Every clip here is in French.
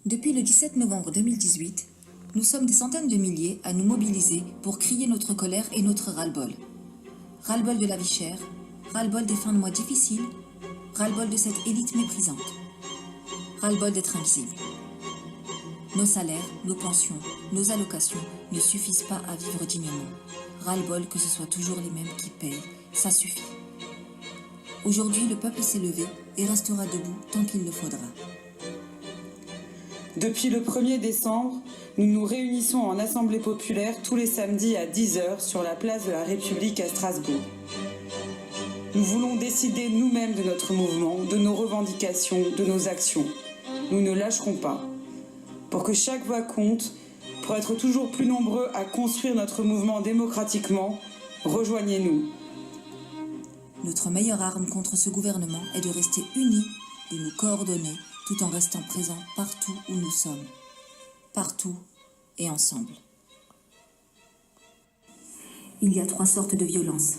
Depuis le 17 novembre 2018, nous sommes des centaines de milliers à nous mobiliser pour crier notre colère et notre ras-le-bol. Ras-le-bol de la vie chère, ras-le-bol des fins de mois difficiles, ras-le-bol de cette élite méprisante, ras-le-bol d'être invisible. Nos salaires, nos pensions, nos allocations ne suffisent pas à vivre dignement. Ras-le-bol que ce soit toujours les mêmes qui payent, ça suffit. Aujourd'hui, le peuple s'est levé et restera debout tant qu'il le faudra. Depuis le 1er décembre, nous nous réunissons en assemblée populaire tous les samedis à 10h sur la place de la République à Strasbourg. Nous voulons décider nous-mêmes de notre mouvement, de nos revendications, de nos actions. Nous ne lâcherons pas. Pour que chaque voix compte, pour être toujours plus nombreux à construire notre mouvement démocratiquement, rejoignez-nous. Notre meilleure arme contre ce gouvernement est de rester unis, de nous coordonner, tout en restant présents partout où nous sommes. Partout et ensemble. Il y a 3 sortes de violences.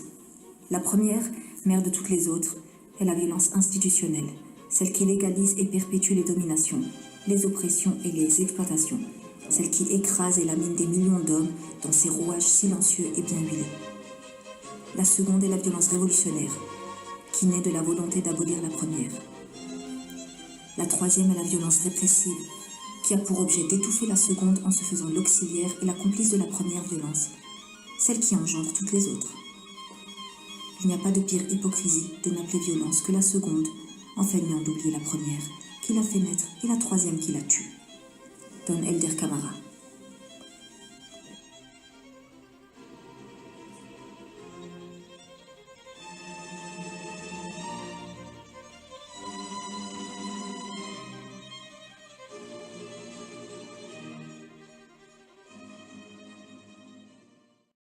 La première, mère de toutes les autres, est la violence institutionnelle, celle qui légalise et perpétue les dominations, les oppressions et les exploitations, celle qui écrase et lamine des millions d'hommes dans ses rouages silencieux et bien huilés. La seconde est la violence révolutionnaire, qui naît de la volonté d'abolir la première. La troisième est la violence répressive, qui a pour objet d'étouffer la seconde en se faisant l'auxiliaire et la complice de la première violence, celle qui engendre toutes les autres. Il n'y a pas de pire hypocrisie de n'appeler violence que la seconde, en feignant d'oublier la première, qui l'a fait naître, et la troisième qui la tue. Don Helder Camara.